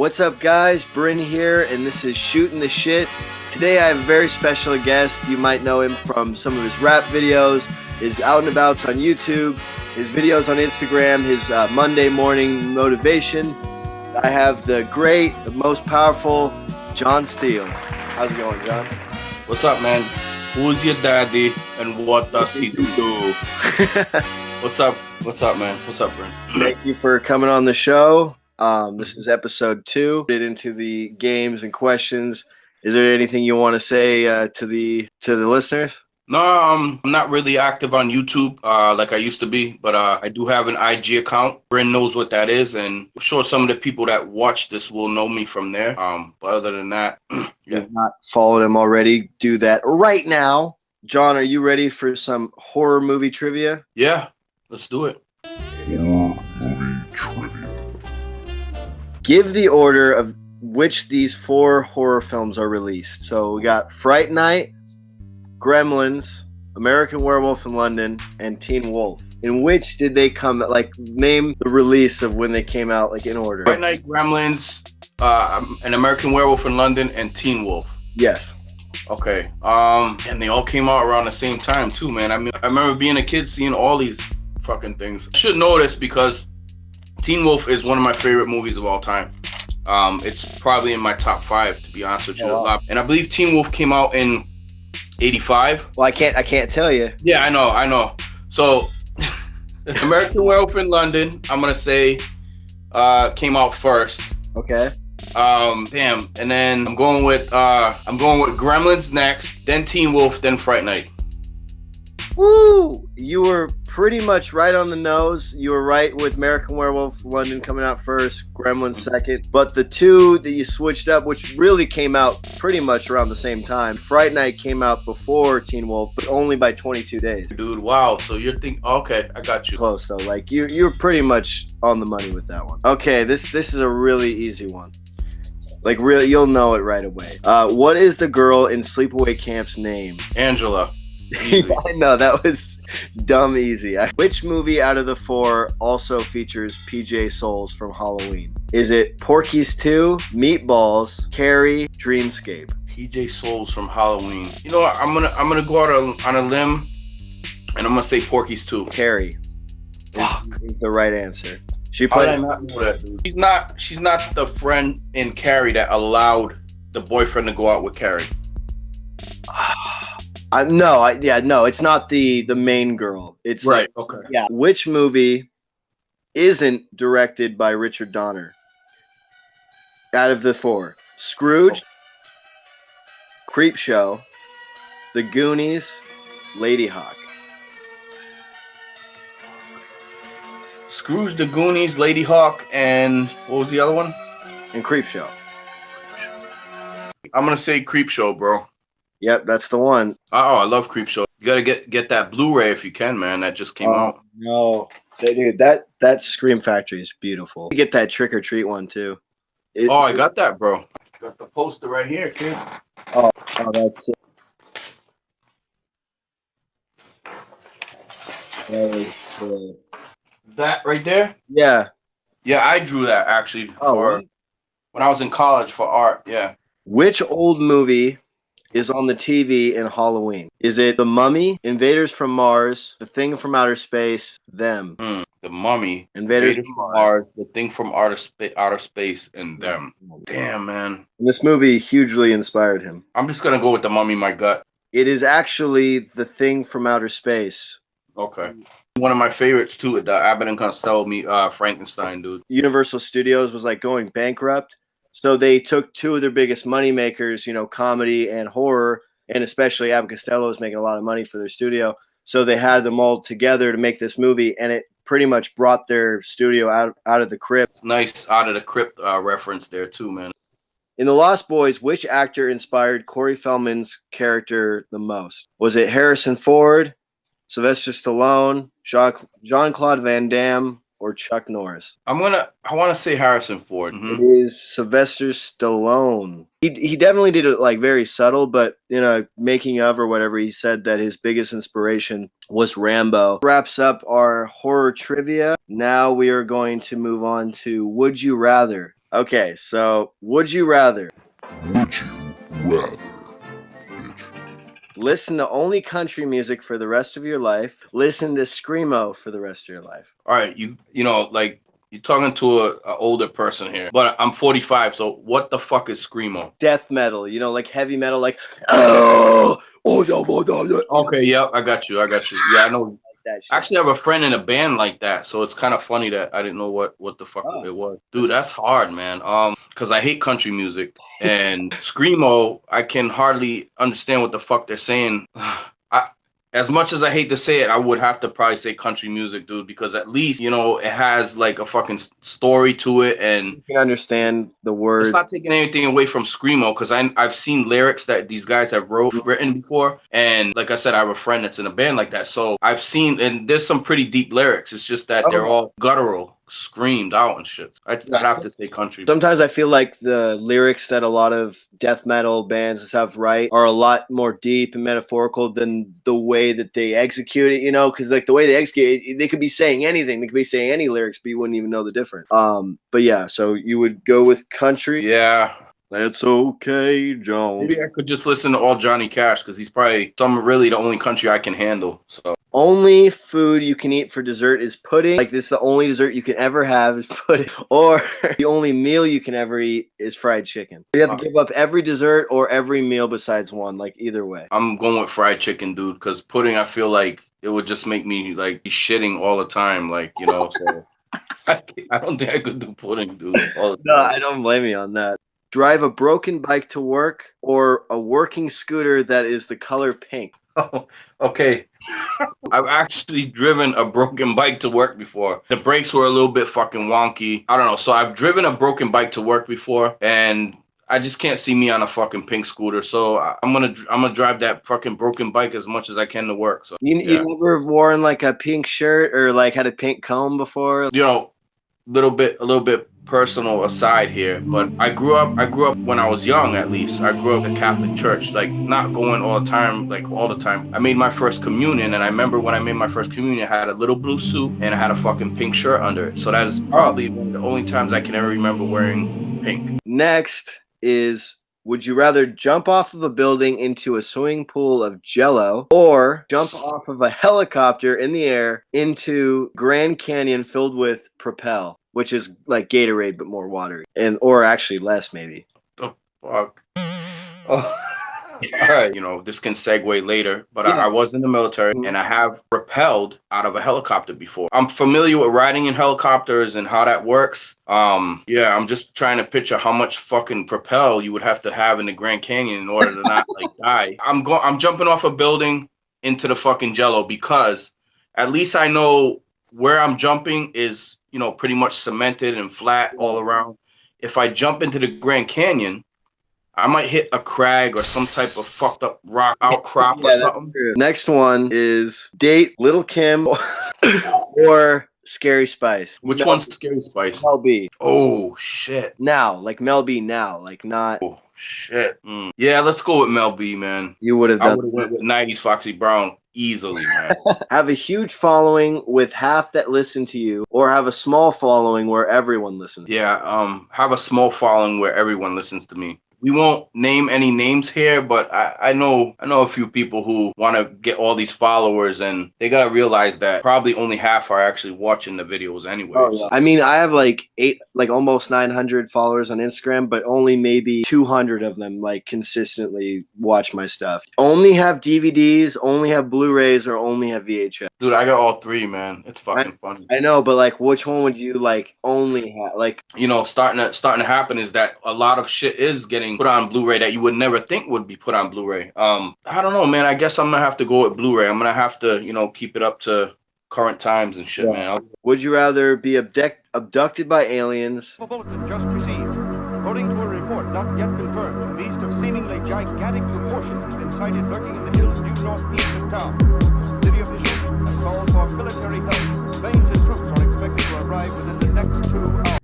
What's up, guys? Bryn here, and this is Shooting the Shit. Today I have a very special guest. You might know him from some of his rap videos, his out and abouts on YouTube, his videos on Instagram, his Monday morning motivation. I have the great, the most powerful John Steele. How's it going, John? What's up, man? Who's your daddy and what does he do? What's up? What's up, man? What's up, Bryn? Thank you for coming on the show. This is episode 2. Get into the games and questions. Is there anything you want to say to the listeners? No, I'm not really active on YouTube like I used to be, but I do have an IG account. Bryn knows what that is, and I'm sure some of the people that watch this will know me from there. But other than that, yeah. If not followed him already, do that right now. John, are you ready for some horror movie trivia? Yeah, let's do it. Horror movie trivia. Give the order of which these 4 horror films are released. So we got Fright Night, Gremlins, American Werewolf in London, and Teen Wolf. In which did they come, like, name the release of when they came out, like, in order? Fright Night, Gremlins, An American Werewolf in London, and Teen Wolf. Yes. Okay. And they all came out around the same time too, man. I mean, I remember being a kid seeing all these fucking things. I should know this because Teen Wolf is one of my favorite movies of all time. It's probably in my top 5, to be honest with you. Oh, wow. And I believe Teen Wolf came out in 85. Well, I can't tell you. Yeah, I know. So, American Werewolf in London, I'm gonna say, came out first. Okay. Damn. And then I'm going with Gremlins next, then Teen Wolf, then Fright Night. Woo! You were pretty much right on the nose. You were right with American Werewolf London coming out first, Gremlins second. But the 2 that you switched up, which really came out pretty much around the same time, Fright Night came out before Teen Wolf, but only by 22 days. Dude, wow. So you're thinking, okay, I got you. Close though. Like you're pretty much on the money with that one. Okay, this is a really easy one. Like really, you'll know it right away. What is the girl in Sleepaway Camp's name? Angela. I know, that was dumb easy. Which movie out of the 4 also features PJ Souls from Halloween? Is it Porky's 2, Meatballs, Carrie, Dreamscape? PJ Souls from Halloween. You know what? I'm gonna go out on a limb, and I'm gonna say Porky's 2. Carrie is the right answer. She How did played. I not know that, dude? She's not the friend in Carrie that allowed the boyfriend to go out with Carrie. No, it's not the main girl. It's Right. like, Okay. yeah. Which movie isn't directed by Richard Donner? Out of the 4, Scrooge, Creepshow, The Goonies, Lady Hawk. Scrooge, The Goonies, Lady Hawk, and what was the other one? And Creepshow. I'm gonna say Creepshow, bro. Yep, that's the one. Oh, I love Creepshow. You gotta get that Blu-ray if you can, man. That just came out. No, dude, that Scream Factory is beautiful. You get that Trick or Treat one too. I got that, bro. Got the poster right here, kid. Oh, that's it. That is cool. That right there? Yeah. Yeah, I drew that actually Really? when I was in college for art. Yeah. Which old movie is on the TV in Halloween? Is it The Mummy, Invaders from Mars, The Thing from Outer Space, Them? The Mummy, Invaders from Mars. The Thing from Outer Space, and Them. Damn, man. This movie hugely inspired him. I'm just gonna go with The Mummy, my gut. It is actually The Thing from Outer Space. Okay. One of my favorites too, the Abbott and Costello Frankenstein, dude. Universal Studios was like going bankrupt. So they took 2 of their biggest money makers, comedy and horror, and especially Abbott and Costello was making a lot of money for their studio. So they had them all together to make this movie, and it pretty much brought their studio out of the crypt. Nice out of the crypt reference there too, man. In The Lost Boys, which actor inspired Corey Feldman's character the most? Was it Harrison Ford, Sylvester Stallone, Jean-Claude Van Damme, or Chuck Norris? I want to say Harrison Ford. It is Sylvester Stallone. He definitely did it like very subtle, but in a making of or whatever, he said that his biggest inspiration was Rambo. Wraps up our horror trivia. Now we are going to move on to Would You Rather. Okay, so would you rather Would you rather, bitch? listen to only country music for the rest of your life, listen to screamo for the rest of your life? All right, you know, like you're talking to a older person here, but I'm 45, so what the fuck is screamo? Death metal, you know, like heavy metal, like oh, Okay, yeah, I got you. Yeah, I know. that shit. I actually have a friend in a band like that, so it's kind of funny that I didn't know what the fuck Oh. it was. Dude, that's hard, man. Because I hate country music and screamo, I can hardly understand what the fuck they're saying. I, as much as I hate to say it, I would have to probably say country music, dude, because at least, you know, it has like a fucking story to it, and You can understand the it's words. not taking anything away from screamo, because I've seen lyrics that these guys have written before, and like I said, I have a friend that's in a band like that, so I've seen, and there's some pretty deep lyrics. It's just that they're all guttural, screamed out and shit. I'd have to say country. Sometimes I feel like the lyrics that a lot of death metal bands and stuff write are a lot more deep and metaphorical than the way that they execute it, you know, because like the way they execute it, they could be saying anything, they could be saying any lyrics, but you wouldn't even know the difference. But yeah, so you would go with country. Yeah. That's okay, Jones. Maybe I could just listen to all Johnny Cash, because he's probably really the only country I can handle. So only food you can eat for dessert is pudding. Like, this is the only dessert you can ever have is pudding. Or the only meal you can ever eat is fried chicken. You have to give up every dessert or every meal besides one, like either way. I'm going with fried chicken, dude, because pudding, I feel like it would just make me like be shitting all the time, like, you know. So I don't think I could do pudding, dude. All the No, time. I don't blame you on that. Drive a broken bike to work or a working scooter that is the color pink. Oh, okay. I've actually driven a broken bike to work before. The brakes were a little bit fucking wonky. I don't know. So I've driven a broken bike to work before, and I just can't see me on a fucking pink scooter. So I'm gonna drive that fucking broken bike as much as I can to work. So You never worn like a pink shirt or like had a pink comb before? you know, a little bit personal aside here, but I grew up when I was young, at least. I grew up in a Catholic church, like not going all the time, like all the time. I made my first communion, and I remember when I made my first communion, I had a little blue suit and I had a fucking pink shirt under it. So that is probably one of the only times I can ever remember wearing pink. Next is, would you rather jump off of a building into a swimming pool of Jello or jump off of a helicopter in the air into Grand Canyon filled with Propel, which is like Gatorade but more watery, or actually less maybe? The fuck? Oh. All right, you know, this can segue later, but I was in the military, and I have rappelled out of a helicopter before. I'm familiar with riding in helicopters and how that works. Yeah, I'm just trying to picture how much fucking propel you would have to have in the Grand Canyon in order to not like die. I'm jumping off a building into the fucking Jello, because at least I know where I'm jumping is, you know, pretty much cemented and flat all around. If I jump into the Grand Canyon, I might hit a crag or some type of fucked up rock outcrop or something. Next one is date Little Kim or Scary Spice. Which one's Scary Spice? Mel B. Oh, shit. Now, like Mel B now, like not. Oh, shit. Yeah, let's go with Mel B, man. You would have I done. would have went with 90s Foxy Brown easily, man. Have a huge following with half that listen to you, or have a small following where everyone listens. Yeah, have a small following where everyone listens to me. We won't name any names here, but I know a few people who want to get all these followers, and they gotta realize that probably only half are actually watching the videos anyway. Oh, yeah. I mean, I have like almost 900 followers on Instagram, but only maybe 200 of them like consistently watch my stuff. Only have DVDs, only have Blu-rays, or only have VHS. Dude, I got all three, man. It's fucking funny. I know, but like, which one would you like only have? Like, you know, starting to happen is that a lot of shit is getting put on Blu-ray that you would never think would be put on Blu-ray. I don't know, man. I guess I'm gonna have to go with Blu-ray. I'm gonna have to, you know, keep it up to current times and shit, man. Would you rather be abducted by aliens? Bulletin just received. According to a report not yet confirmed, a beast of seemingly gigantic proportions has been sighted lurking in the hills due northeast of town. City officials have called for military help. Planes and troops are expected to arrive within the next 2 hours.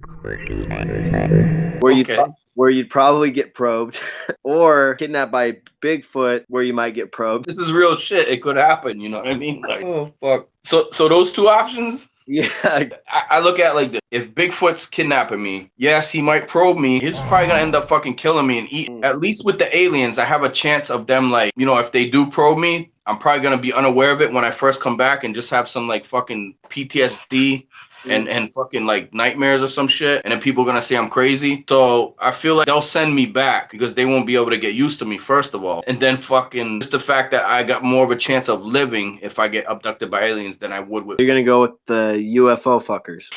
Where you'd probably get probed, or kidnapped by Bigfoot, where you might get probed. This is real shit. It could happen. You know what I mean? Like, oh fuck. So those two options. Yeah. I look at it like this. If Bigfoot's kidnapping me, yes, he might probe me. He's probably gonna end up fucking killing me and eat. At least with the aliens, I have a chance of them, like, you know, if they do probe me, I'm probably gonna be unaware of it when I first come back and just have some like fucking PTSD and fucking like nightmares or some shit, and then people are gonna say I'm crazy. So I feel like they'll send me back because they won't be able to get used to me, first of all, and then fucking just the fact that I got more of a chance of living if I get abducted by aliens than I would with. You're gonna go with the UFO fuckers.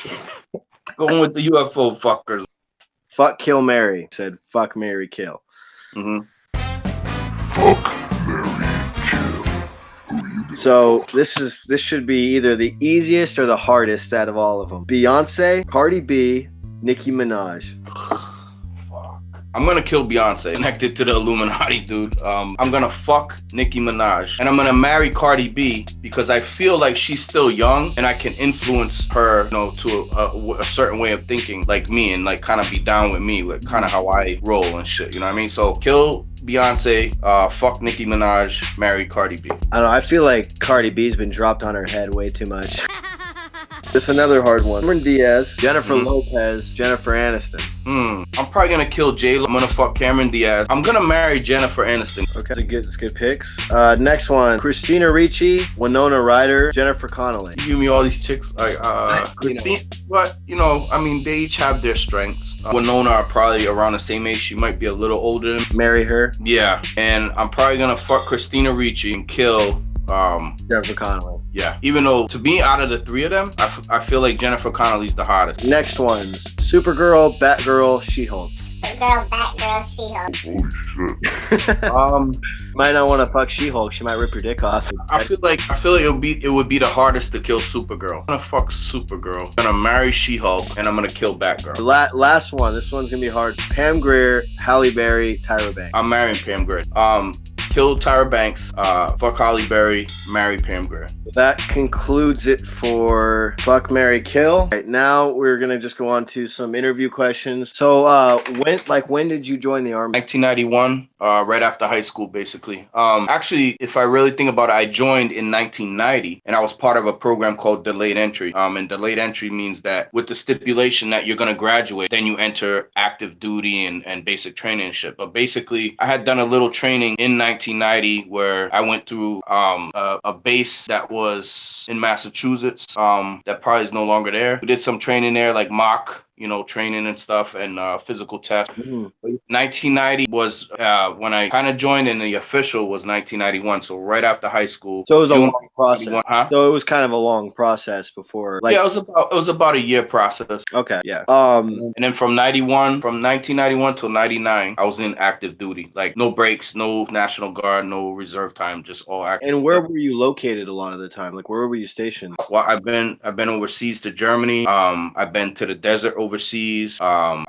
Going with the UFO fuckers. Fuck, kill, marry. Said fuck, marry, kill. Fuck, marry, kill. Who you gonna So fuck? this should be either the easiest or the hardest out of all of them. Beyonce, Cardi B, Nicki Minaj. I'm gonna kill Beyonce. Connected to the Illuminati, dude. I'm gonna fuck Nicki Minaj, and I'm gonna marry Cardi B because I feel like she's still young, and I can influence her, you know, to a certain way of thinking, like me, and like kind of be down with me, like kind of how I roll and shit. You know what I mean? So kill Beyonce, fuck Nicki Minaj, marry Cardi B. I don't know. I feel like Cardi B's been dropped on her head way too much. This is another hard one. Cameron Diaz, Jennifer Lopez, Jennifer Aniston. I'm probably gonna kill J-Lo. I'm gonna fuck Cameron Diaz. I'm gonna marry Jennifer Aniston. Okay, that's good picks. Next one, Christina Ricci, Winona Ryder, Jennifer Connelly. You give me all these chicks, like Christine, but you know, I mean, they each have their strengths. Winona are probably around the same age. She might be a little older. Marry her. Yeah, and I'm probably gonna fuck Christina Ricci and kill Jennifer Connelly. Yeah, even though to me, out of the three of them, I feel like Jennifer Connelly's the hottest. Next ones, Supergirl, Batgirl, She-Hulk. Supergirl, Batgirl, She-Hulk. Holy shit. Might not want to fuck She-Hulk. She might rip your dick off. I feel like it would be the hardest to kill Supergirl. I'm gonna fuck Supergirl. I'm gonna marry She-Hulk, and I'm gonna kill Batgirl. Last one. This one's gonna be hard. Pam Grier, Halle Berry, Tyra Banks. I'm marrying Pam Grier. Kill Tyra Banks, fuck Halle Berry, marry Pam Grier. That concludes it for Fuck, Marry, Kill. Right now, we're gonna just go on to some interview questions. So, when did you join the Army? 1991, right after high school, basically. Actually, if I really think about it, I joined in 1990, and I was part of a program called Delayed Entry. And Delayed Entry means that with the stipulation that you're gonna graduate, then you enter active duty and basic training and shit. But basically, I had done a little training in 1990 where I went through a base that was in Massachusetts that probably is no longer there. We did some training there, like mock, you know, training and stuff, and physical tests. 1990 was when I kind of joined, and the official was 1991, so right after high school. So it was a long process. Huh? So it was kind of a long process before. Like, yeah, it was about a year process. Okay, yeah. And then from 1991 till 99, I was in active duty, like no breaks, no National Guard, no reserve time, just all active. And where were you located a lot of the time? Like, where were you stationed? Well, I've been overseas to Germany. I've been to the desert overseas. I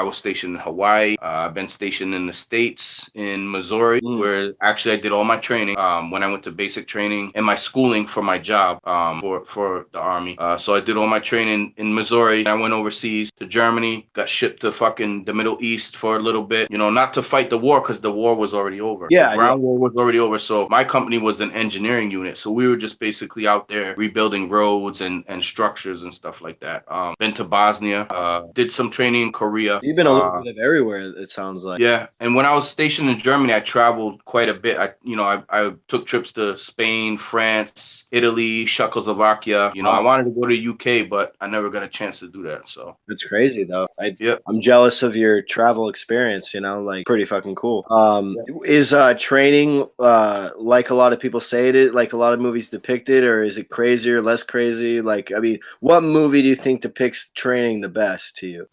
was stationed in Hawaii. I've been stationed in the States, in Missouri, where actually I did all my training when I went to basic training and my schooling for my job for the Army. So I did all my training in Missouri. I went overseas to Germany, got shipped to fucking the Middle East for a little bit, you know, not to fight the war because the war was already over. Yeah, the ground war was already over. So my company was an engineering unit. So we were just basically out there rebuilding roads and structures and stuff like that. Been to Bosnia, did some training in Korea. You've been a little bit of everywhere, it sounds like. Yeah, and when I was stationed in Germany, I traveled quite a bit. I took trips to Spain, France, Italy, Czechoslovakia. You know, I wanted to go to UK, but I never got a chance to do that. So it's crazy though. I'm jealous of your travel experience. You know, like pretty fucking cool. Is training like a lot of people say it, like a lot of movies depict it, or is it crazier, less crazy? Like, I mean, what movie do you think depicts training the best to you?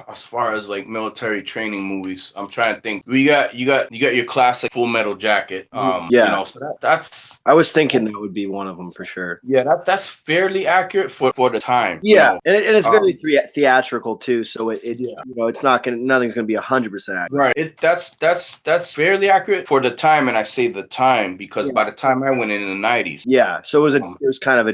As far as like military training movies, I'm trying to think. You got your classic Full Metal Jacket. Yeah. You know, so that's. I was thinking that would be one of them for sure. Yeah, that's fairly accurate for the time. Yeah, you know? and it's very theatrical too. So you know, it's nothing's gonna be 100% accurate. Right. That's fairly accurate for the time, and I say the time because by the time I went in the 90s. Yeah. So it was kind of a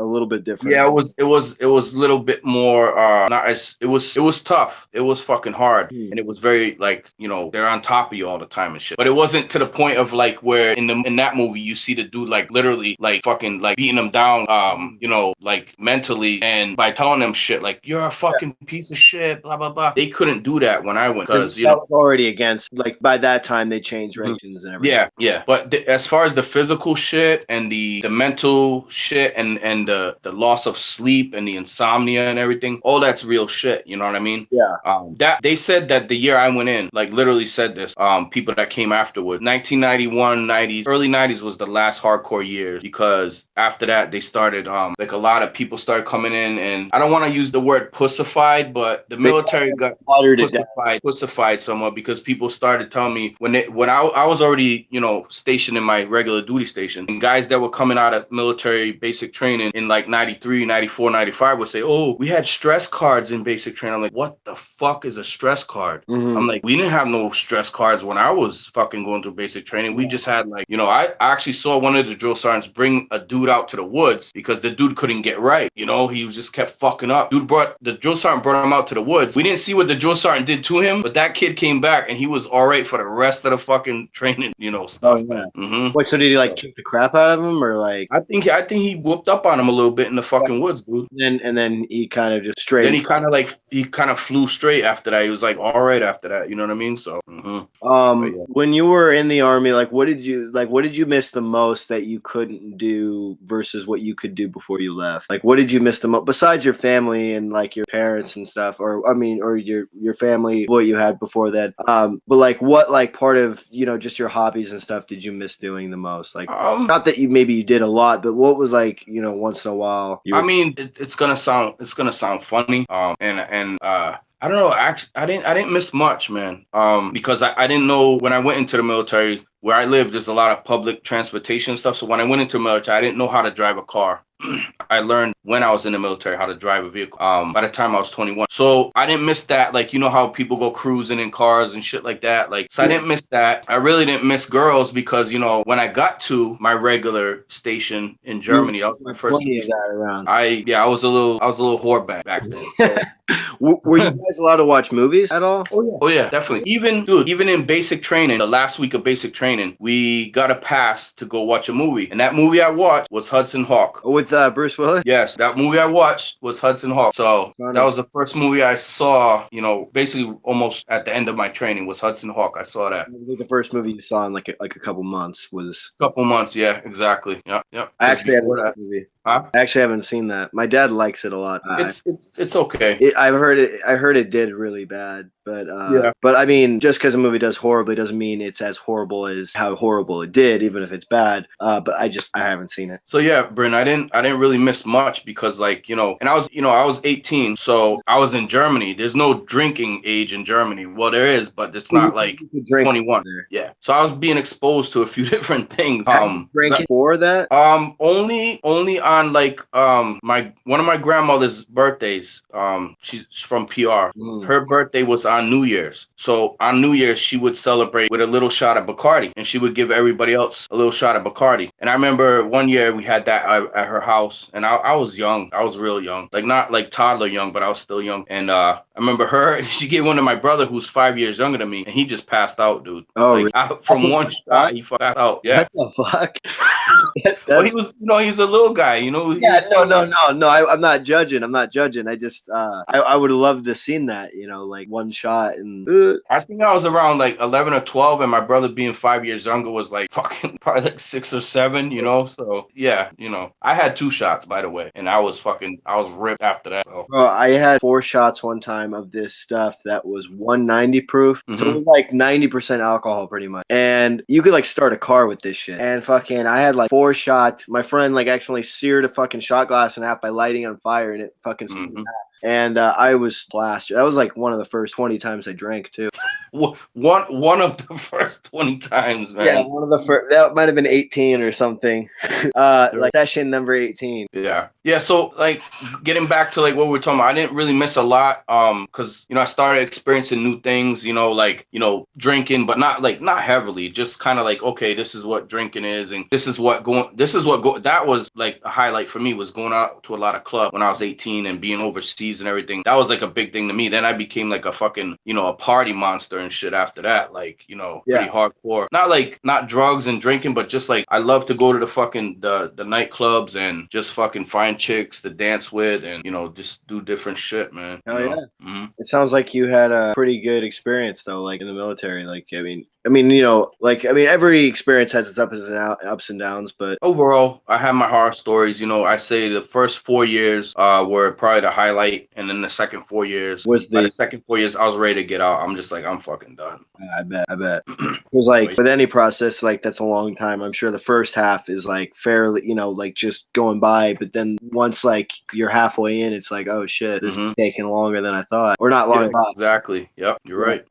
little bit different. Yeah, it was a little bit more more not as it was tough. It was fucking hard, and it was very like, you know, they're on top of you all the time and shit. But it wasn't to the point of like where in that movie you see the dude like literally like fucking like beating them down, you know, like mentally, and by telling them shit like you're a fucking piece of shit, blah blah blah. They couldn't do that when I went, because you that know was already against, like, by that time they changed regulations and everything. yeah. But as far as the physical shit and the mental shit and the loss of sleep and the insomnia and everything, all that's real shit. You know what I mean? Yeah. That they said that the year I went in, like literally said this. People that came afterwards, 1991, 90s, early 90s was the last hardcore years, because after that they started like a lot of people started coming in, and I don't want to use the word pussified, but the military got pussified somewhat, because people started telling me when I was already, you know, stationed in my regular duty station, and guys that were coming out of military basic training in like 93, 94, 95 would say, oh, we had stress cards in basic training. I'm like, what the fuck is a stress card? I'm like, we didn't have no stress cards when I was fucking going through basic training. We just had like, you know, I actually saw one of the drill sergeants bring a dude out to the woods because the dude couldn't get right. You know, he just kept fucking up. The drill sergeant brought him out to the woods. We didn't see what the drill sergeant did to him, but that kid came back and he was all right for the rest of the fucking training, you know, stuff, man. Wait, so did he like kick the crap out of him, or like? I think he whooped up on him a little bit in the fucking woods, dude. And then he kind of just straight. Then he kind of flew straight after that. He was like all right after that. You know what I mean? So. When you were in the Army, like, what did you miss the most that you couldn't do versus what you could do before you left? Like, what did you miss the most besides your family and like your parents and stuff, or I mean, or your family, what you had before that? But like, what like part of, you know, just your hobbies and stuff did you miss doing the most? Like, not that you did a lot, but what was like, you know, once in a while? I mean, it's gonna sound funny, and I don't know. Actually, I didn't miss much, man. Because I didn't know when I went into the military. Where I live, there's a lot of public transportation stuff. So when I went into the military, I didn't know how to drive a car. I learned when I was in the military how to drive a vehicle. By the time I was 21, so I didn't miss that. Like, you know how people go cruising in cars and shit like that. Like, so I didn't miss that. I really didn't miss girls because, you know, when I got to my regular station in Germany, that was my first. I was a little whore back then. So. Were you guys allowed to watch movies at all? Oh yeah, definitely. Even in basic training, the last week of basic training, we got a pass to go watch a movie, and that movie I watched was Hudson Hawk with Bruce Willis. Yes, that movie I watched was Hudson Hawk. So that was the first movie I saw. You know, basically almost at the end of my training was Hudson Hawk. I saw that. The first movie you saw in like a couple months was. Couple months, yeah, exactly. Yep. I actually haven't seen that movie. Huh? I actually haven't seen that. My dad likes it a lot. It's okay. I heard it did really bad, but But I mean, just because a movie does horribly doesn't mean it's as horrible as how horrible it did, even if it's bad. But I haven't seen it. So yeah, Bryn, I didn't really miss much because, like, you know, and I was 18, so I was in Germany. There's no drinking age in Germany. Well, there is, but it's not like 21. Yeah. So I was being exposed to a few different things. Drinking for that? Only on like one of my grandmother's birthdays. She's from PR. Her birthday was on New Year's. So on New Year's she would celebrate with a little shot of Bacardi, and she would give everybody else a little shot of Bacardi. And I remember one year we had that at her house, and I was young. I was real young, like not like toddler young, but I was still young. And I remember she gave one to my brother who's 5 years younger than me, and he just passed out, dude. Oh, like, from one shot he passed out. Yeah. What the fuck? Well, he was, you know, he's a little guy, you know. Yeah, no. I'm not judging. I just I would have loved to have seen that, you know, like one shot. And I think I was around like 11 or 12, and my brother being 5 years younger was like fucking probably like 6 or 7, you know. So yeah, you know, I had 2 shots, by the way, and I was ripped after that. So. I had 4 shots one time of this stuff that was 190 proof, so it was like 90% alcohol pretty much, and you could like start a car with this shit. And fucking, I had like 4 shots. My friend like accidentally seared a fucking shot glass in half by lighting it on fire, and it fucking. And I was blasted. That was like one of the first 20 times I drank too. one of the first 20 times, man. Yeah, one of the first. That might have been 18 or something. Like session number 18. Yeah. So like getting back to like what we were talking about, I didn't really miss a lot. Because I started experiencing new things. Like drinking, but not heavily. Just kind of like, okay, this is what drinking is, and this is what That was like a highlight for me, was going out to a lot of clubs when I was 18 and being overseas and everything. That was like a big thing to me. Then I became like a fucking a party monster and shit after that. Like pretty hardcore. Not drugs and drinking, but just like I love to go to the fucking the nightclubs and just fucking find chicks to dance with and just do different shit, man. Oh yeah. Mm-hmm. It sounds like you had a pretty good experience though, like in the military. Like every experience has its ups and downs, but overall, I have my horror stories. I say the first 4 years were probably the highlight, and then the second 4 years by the second 4 years, I was ready to get out. I'm just like, I'm fucking done. I bet. It was like with any process, like that's a long time. I'm sure the first half is like fairly, like just going by, but then once like you're halfway in, it's like, oh shit, this is taking longer than I thought, or not long. Exactly. Yep, you're right.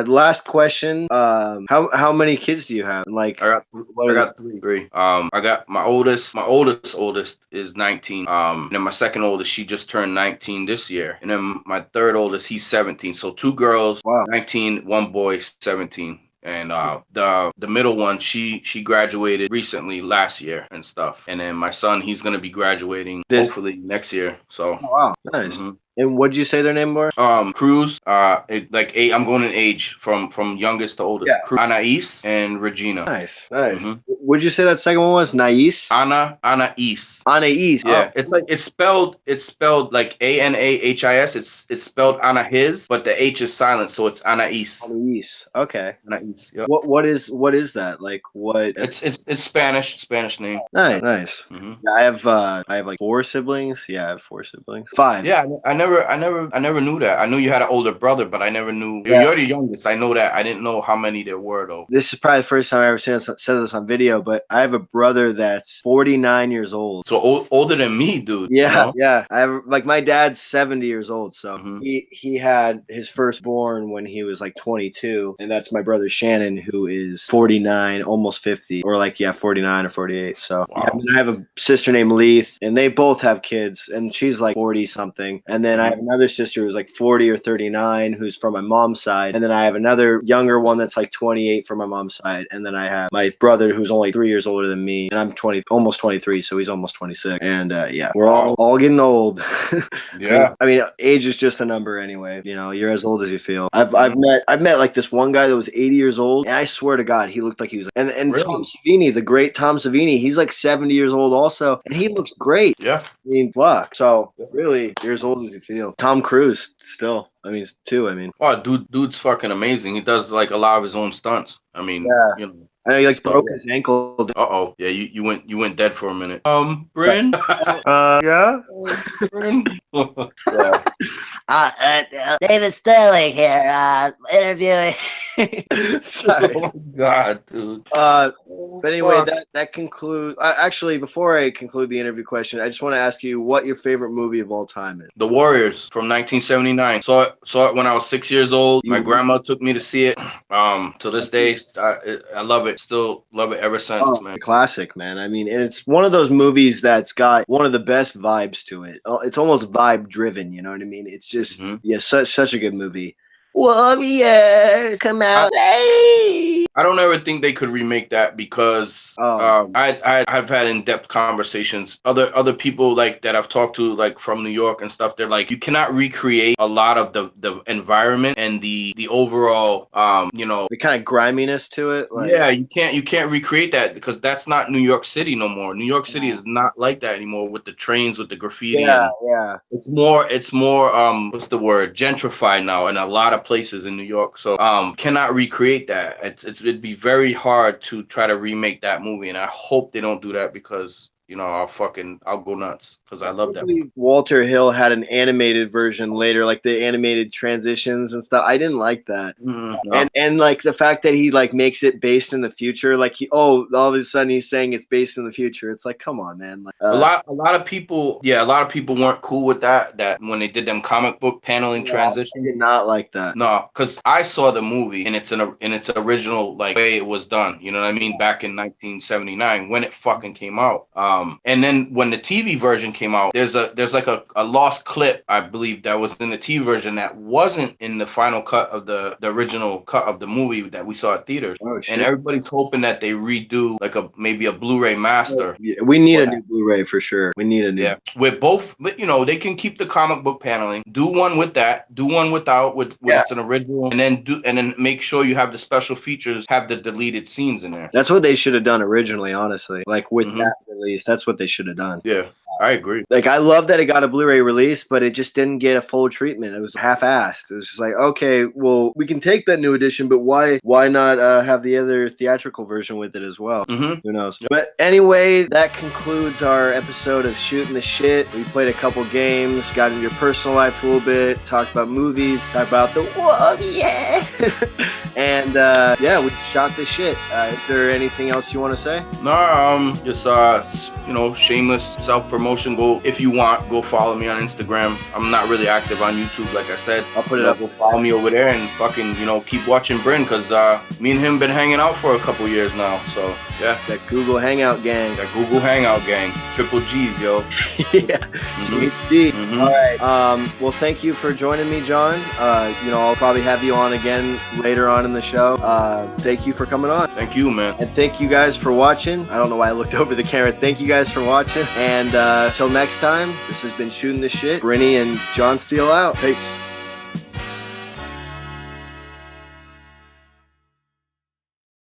Last question. How many kids do you have? Like I got three. I got my oldest is 19. And then my second oldest, she just turned 19 this year. And then my third oldest, he's 17. So 2 girls, 19, 1 boy, 17. And the middle one, she graduated recently last year and stuff. And then my son, he's gonna be graduating hopefully next year. So wow, nice. And what did you say their name was? Cruz. I'm going in age from youngest to oldest. Yeah. Anais and Regina. Nice. What did you say that second one was? Anais. Anais. Yeah. Oh. It's like it's spelled like Anahis. It's spelled Anahis, but the H is silent, so it's Anais. Anais. Okay. Anais. Yep. What is that? Like what? It's Spanish name. Nice. Mm-hmm. Yeah, I have like 4 siblings. Yeah, I have 4 siblings. 5. Yeah, I never knew that. I knew you had an older brother, but I never knew you're the youngest. I know that. I didn't know how many there were though. This is probably the first time I ever said this on video, but I have a brother that's 49 years old. So older than me, dude. Yeah, yeah. I have like my dad's 70 years old, so he had his firstborn when he was like 22, and that's my brother Shannon, who is 49, almost 50, or 49 or 48. So and then I have a sister named Leith, and they both have kids, and she's like 40 something, and then I have another sister who's like 40 or 39, who's from my mom's side, and then I have another younger one that's like 28 from my mom's side, and then I have my brother who's only 3 years older than me, and I'm almost 23, so he's almost 26, and we're all getting old. Yeah. I mean, age is just a number anyway. You're as old as you feel. I've met like this one guy that was 80 years old, and I swear to God, he looked like he was. And really? Tom Savini, the great Tom Savini, he's like 70 years old also, and he looks great. Yeah. I mean, fuck. So really, you're as old as you feel. Tom Cruise still. I mean, too. Oh, dude's fucking amazing. He does like a lot of his own stunts. I mean, I know he broke his ankle. Yeah, you went dead for a minute. Bryn. Yeah. Bryn. David Sterling here, interviewing. Sorry. Oh my God, dude. But anyway, that concludes. Actually, before I conclude the interview question, I just want to ask you what your favorite movie of all time is. The Warriors from 1979. Saw it when I was 6 years old. My grandma took me to see it. To this day, I love it. Still love it ever since, man. Classic, man. I mean, and it's one of those movies that's got one of the best vibes to it. It's almost vibe driven. You know what I mean? It's just such a good movie. Warriors, come out. I don't ever think they could remake that because I've had in-depth conversations. Other people like that I've talked to, like from New York and stuff, they're like, you cannot recreate a lot of the environment and the overall the kind of griminess to it. You can't recreate that because that's not New York City no more. New York City is not like that anymore with the trains, with the graffiti. Yeah. It's more what's the word? Gentrified now in a lot of places in New York. So cannot recreate that. It'd be very hard to try to remake that movie, and I hope they don't do that because I'll go nuts because I love that. Walter Hill had an animated version later, like the animated transitions and stuff. I didn't like that. No. And like the fact that he like makes it based in the future, like all of a sudden he's saying it's based in the future. It's like, come on, man. Like, a lot of people weren't cool with that when they did them comic book paneling transitions. I did not like that. No, because I saw the movie in its original like way it was done. You know what I mean? Back in 1979 when it fucking came out. And then when the TV version came out, there's like a lost clip, I believe, that was in the TV version that wasn't in the final cut of the original cut of the movie that we saw at theaters. Oh, shit. And everybody's hoping that they redo like maybe a Blu-ray master. Yeah, we need a new Blu-ray for sure. We need a new. Yeah, with both, but they can keep the comic book paneling. Do one with that. Do one without with it's an original, and then make sure you have the special features, have the deleted scenes in there. That's what they should have done originally, honestly. Like with that release, that's what they should have done. Yeah, I agree. Like I love that it got a Blu-ray release, but it just didn't get a full treatment. It was half-assed. It was just like, okay, well, we can take that new edition, but why not have the other theatrical version with it as well? Who knows? Yep. But anyway, that concludes our episode of Shooting the Shit. We played a couple games, got into your personal life a little bit, talked about movies, talked about the whoa, yeah, and we shot the shit. Is there anything else you want to say? No, just shameless self-promotion. If you want, go follow me on Instagram. I'm not really active on YouTube, like I said. I'll put it up. Go follow me over there and fucking keep watching Bryn, because me and him been hanging out for a couple years now. So yeah, that Google Hangout gang. Triple G's, yo. Yeah. GHD. All right. Well, thank you for joining me, John. I'll probably have you on again later on in the show. Thank you for coming on. Thank you, man. And thank you guys for watching. I don't know why I looked over the camera. Thank you guys for watching. And till next time, this has been Shooting the Shit. Brinny and John Steele out. Peace.